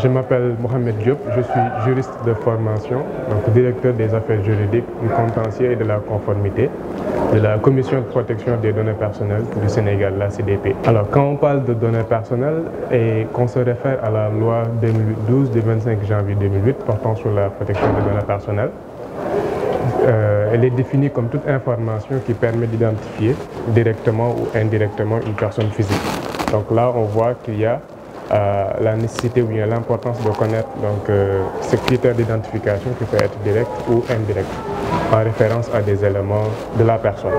Je m'appelle Mohamed Diop, je suis juriste de formation, donc directeur des affaires juridiques, du contentieux et de la conformité de la Commission de protection des données personnelles du Sénégal, la CDP. Alors, quand on parle de données personnelles et qu'on se réfère à la loi 2012 du 25 janvier 2008 portant sur la protection des données personnelles, elle est définie comme toute information qui permet d'identifier directement ou indirectement une personne physique. Donc là, on voit qu'il y a la nécessité ou bien l'importance de connaître ce critère d'identification qui peut être direct ou indirect, en référence à des éléments de la personne.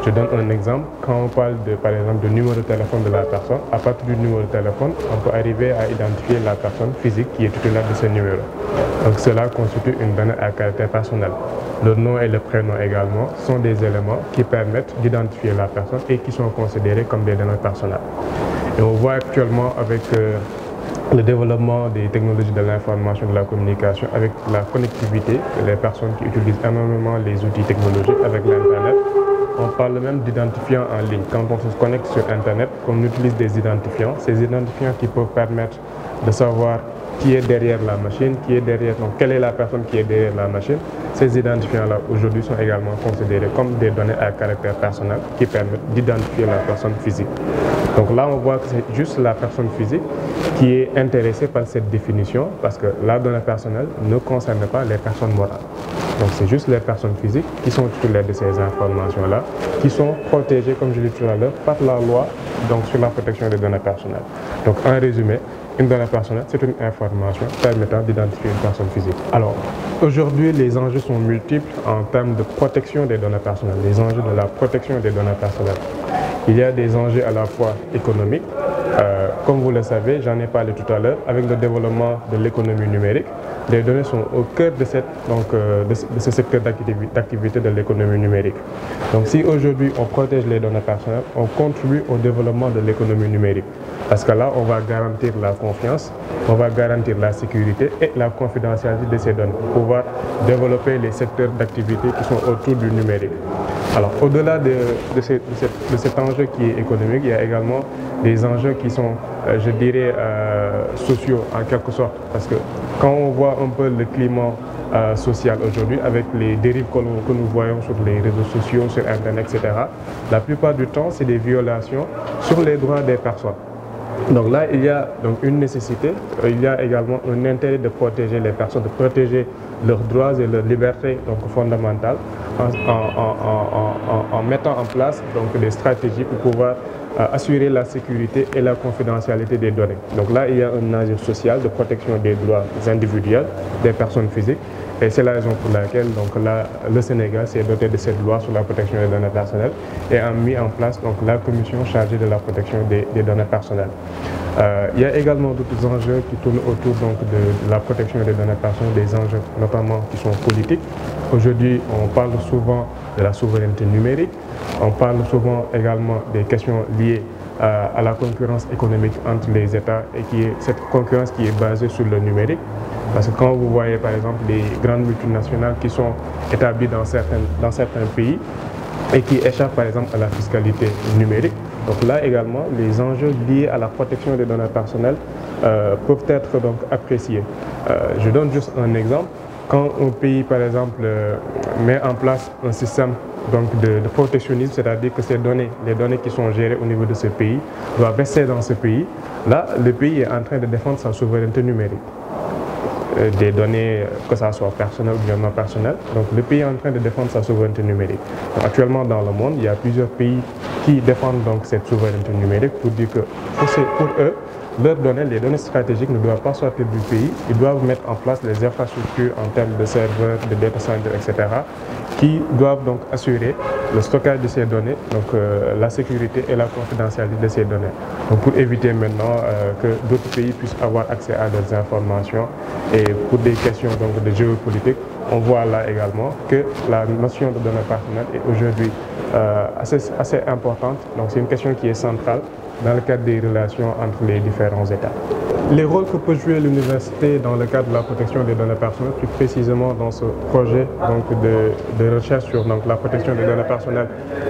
Je donne un exemple. Quand on parle par exemple, du numéro de téléphone de la personne, à partir du numéro de téléphone, on peut arriver à identifier la personne physique qui est titulaire de ce numéro. Donc cela constitue une donnée à caractère personnel. Le nom et le prénom également sont des éléments qui permettent d'identifier la personne et qui sont considérés comme des données personnelles. Et on voit actuellement avec le développement des technologies de l'information et de la communication, avec la connectivité, les personnes qui utilisent énormément les outils technologiques avec l'Internet, on parle même d'identifiants en ligne. Quand on se connecte sur Internet, on utilise des identifiants. Ces identifiants qui peuvent permettre de savoir qui est derrière la machine, donc quelle est la personne qui est derrière la machine. Ces identifiants-là, aujourd'hui, sont également considérés comme des données à caractère personnel qui permettent d'identifier la personne physique. Donc là, on voit que c'est juste la personne physique qui est intéressée par cette définition parce que la donnée personnelle ne concerne pas les personnes morales. Donc c'est juste les personnes physiques qui sont titulaires de ces informations-là, qui sont protégées, comme je l'ai dit tout à l'heure, par la loi sur la protection des données personnelles. Donc en résumé, une donnée personnelle, c'est une information permettant d'identifier une personne physique. Alors, aujourd'hui, les enjeux sont multiples en termes de protection des données personnelles, les enjeux de la protection des données personnelles. Il y a des enjeux à la fois économiques, comme vous le savez, j'en ai parlé tout à l'heure, avec le développement de l'économie numérique. Les données sont au cœur de ce secteur d'activité de l'économie numérique. Donc si aujourd'hui on protège les données personnelles, on contribue au développement de l'économie numérique. Parce que là, on va garantir la confiance, on va garantir la sécurité et la confidentialité de ces données pour pouvoir développer les secteurs d'activité qui sont autour du numérique. Alors, au-delà de cet enjeu qui est économique, il y a également des enjeux qui sont, je dirais, sociaux en quelque sorte. Parce que quand on voit un peu le climat social aujourd'hui, avec les dérives que nous voyons sur les réseaux sociaux, sur Internet, etc., la plupart du temps, c'est des violations sur les droits des personnes. Donc là, il y a une nécessité, il y a également un intérêt de protéger les personnes, de protéger leurs droits et leurs libertés fondamentales en mettant en place des stratégies pour pouvoir assurer la sécurité et la confidentialité des données. Donc là, il y a un enjeu social de protection des droits individuels des personnes physiques. Et c'est la raison pour laquelle le Sénégal s'est doté de cette loi sur la protection des données personnelles et a mis en place la commission chargée de la protection des données personnelles. Il y a également d'autres enjeux qui tournent autour de la protection des données personnelles, des enjeux notamment qui sont politiques. Aujourd'hui, on parle souvent de la souveraineté numérique, on parle souvent également des questions liées à la concurrence économique entre les États et cette concurrence qui est basée sur le numérique. Parce que quand vous voyez par exemple les grandes multinationales qui sont établies dans certains pays et qui échappent par exemple à la fiscalité numérique, donc là également les enjeux liés à la protection des données personnelles peuvent être appréciés. Je donne juste un exemple. Quand un pays par exemple met en place un système de protectionnisme, c'est-à-dire que les données qui sont gérées au niveau de ce pays doivent rester dans ce pays, là le pays est en train de défendre sa souveraineté numérique. Des données, que ça soit personnelles ou bien non personnelles. Donc le pays est en train de défendre sa souveraineté numérique. Donc, actuellement dans le monde, il y a plusieurs pays qui défendent cette souveraineté numérique pour dire que pour eux, leurs données, les données stratégiques ne doivent pas sortir du pays. Ils doivent mettre en place les infrastructures en termes de serveurs, de data centers, etc. qui doivent assurer le stockage de ces données, la sécurité et la confidentialité de ces données. Donc pour éviter maintenant que d'autres pays puissent avoir accès à leurs informations et pour des questions de géopolitique, on voit là également que la notion de données personnelles est aujourd'hui assez importante. Donc c'est une question qui est centrale dans le cadre des relations entre les différents États. Les rôles que peut jouer l'université dans le cadre de la protection des données personnelles, plus précisément dans ce projet de recherche sur la protection des données personnelles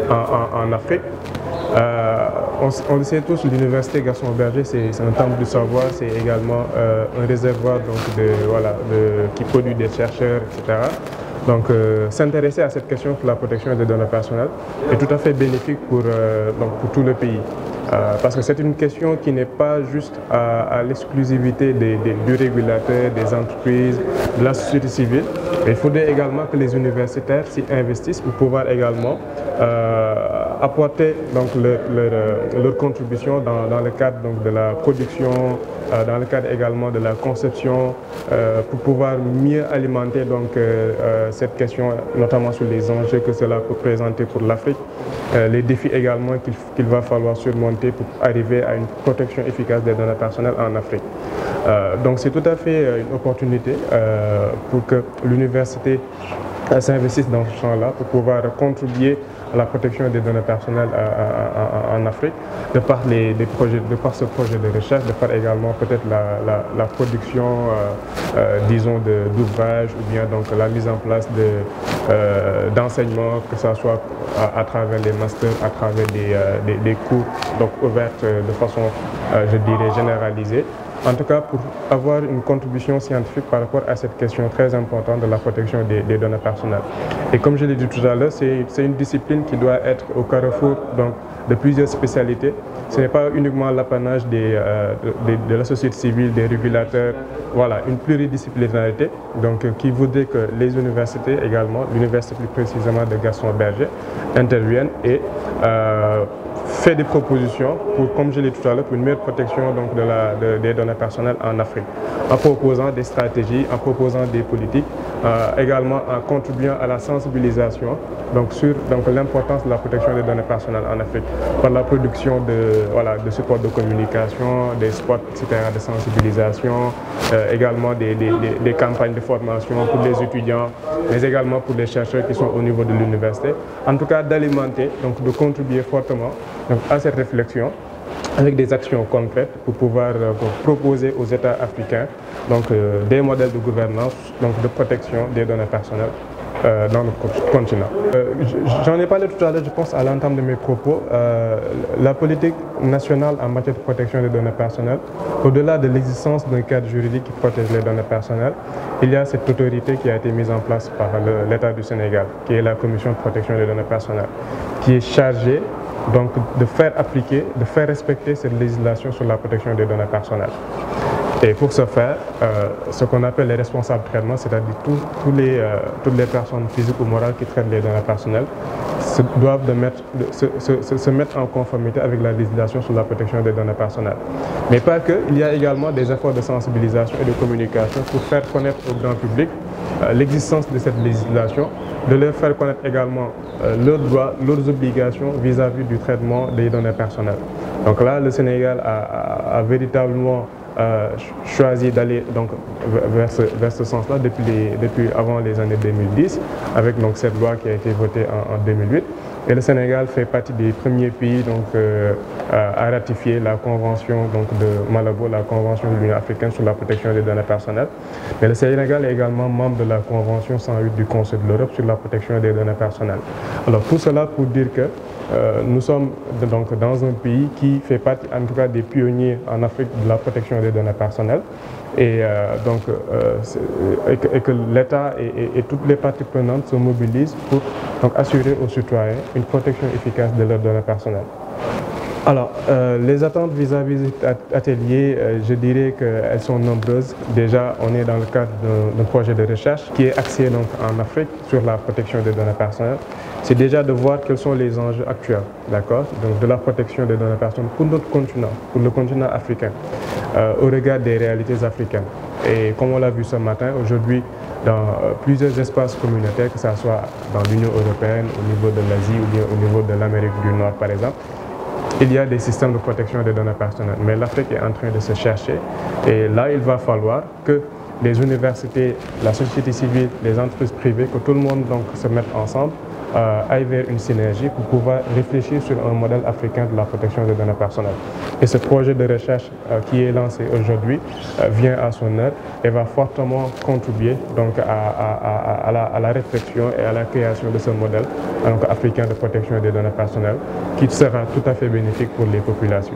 en Afrique, on le sait tous, l'université Gaston Berger, c'est un temple du savoir, c'est également un réservoir donc, qui produit des chercheurs, etc. Donc, s'intéresser à cette question de la protection des données personnelles est tout à fait bénéfique pour tout le pays. Parce que c'est une question qui n'est pas juste à l'exclusivité du régulateur, des entreprises, de la société civile. Mais il faudrait également que les universitaires s'y investissent pour pouvoir également apporter donc, leur contribution dans le cadre donc, de la production, dans le cadre également de la conception, pour pouvoir mieux alimenter donc, cette question, notamment sur les enjeux que cela peut présenter pour l'Afrique, les défis également qu'il va falloir surmonter pour arriver à une protection efficace des données personnelles en Afrique. Donc c'est tout à fait une opportunité pour que l'université s'investisse dans ce champ-là pour pouvoir contribuer à la protection des données personnelles en Afrique, de par ce projet de recherche, de par également peut-être la production, disons, d'ouvrages ou bien donc la mise en place d'enseignements, que ce soit à travers les masters, à travers des cours donc ouverts de façon, je dirais, généralisée. En tout cas, pour avoir une contribution scientifique par rapport à cette question très importante de la protection des données personnelles. Et comme je l'ai dit tout à l'heure, c'est une discipline qui doit être au carrefour donc, de plusieurs spécialités. Ce n'est pas uniquement l'apanage de la société civile, des régulateurs, voilà, une pluridisciplinarité donc, qui voudrait que les universités également, l'université plus précisément de Gaston Berger, interviennent et fait des propositions pour, comme je l'ai dit tout à l'heure, pour une meilleure protection donc, des données personnelles en Afrique, en proposant des stratégies, en proposant des politiques, également en contribuant à la sensibilisation donc, sur l'importance de la protection des données personnelles en Afrique, par la production de supports de communication, des spots, etc., de sensibilisation, également des campagnes de formation pour les étudiants, mais également pour les chercheurs qui sont au niveau de l'université. En tout cas, d'alimenter, donc de contribuer fortement donc, à cette réflexion avec des actions concrètes pour pouvoir proposer aux États africains donc, des modèles de gouvernance, donc de protection des données personnelles dans le continent. J'en ai parlé tout à l'heure, je pense, à l'entame de mes propos. La politique nationale en matière de protection des données personnelles, au-delà de l'existence d'un cadre juridique qui protège les données personnelles, il y a cette autorité qui a été mise en place par l'État du Sénégal, qui est la Commission de protection des données personnelles, qui est chargée donc, de faire appliquer, de faire respecter cette législation sur la protection des données personnelles. Et pour ce faire, ce qu'on appelle les responsables de traitement, c'est-à-dire toutes les personnes physiques ou morales qui traitent les données personnelles, doivent se mettre en conformité avec la législation sur la protection des données personnelles. Mais pas que, il y a également des efforts de sensibilisation et de communication pour faire connaître au grand public l'existence de cette législation, de leur faire connaître également leurs droits, leurs obligations vis-à-vis du traitement des données personnelles. Donc là, le Sénégal a véritablement choisi d'aller vers ce sens-là depuis avant les années 2010, avec donc, cette loi qui a été votée en 2008. Et le Sénégal fait partie des premiers pays donc, à ratifier la convention donc, de Malabo, la convention de l'Union africaine sur la protection des données personnelles. Mais le Sénégal est également membre de la convention 108 du Conseil de l'Europe sur la protection des données personnelles. Alors tout cela pour dire que nous sommes donc dans un pays qui fait partie en tout cas des pionniers en Afrique de la protection des données personnelles et que l'État et toutes les parties prenantes se mobilisent pour donc, assurer aux citoyens une protection efficace de leurs données personnelles. Alors, les attentes vis-à-vis de cet atelier, je dirais qu'elles sont nombreuses. Déjà, on est dans le cadre d'un projet de recherche qui est axé donc, en Afrique sur la protection des données personnelles. C'est déjà de voir quels sont les enjeux actuels, d'accord, donc de la protection des données personnelles pour notre continent, pour le continent africain, au regard des réalités africaines. Et comme on l'a vu ce matin, aujourd'hui, dans plusieurs espaces communautaires, que ce soit dans l'Union européenne, au niveau de l'Asie ou bien au niveau de l'Amérique du Nord, par exemple, il y a des systèmes de protection des données personnelles. Mais l'Afrique est en train de se chercher. Et là, il va falloir que les universités, la société civile, les entreprises privées, que tout le monde donc, se mette ensemble aille vers une synergie pour pouvoir réfléchir sur un modèle africain de la protection des données personnelles. Et ce projet de recherche qui est lancé aujourd'hui vient à son heure et va fortement contribuer donc, à la réflexion et à la création de ce modèle donc, africain de protection des données personnelles qui sera tout à fait bénéfique pour les populations.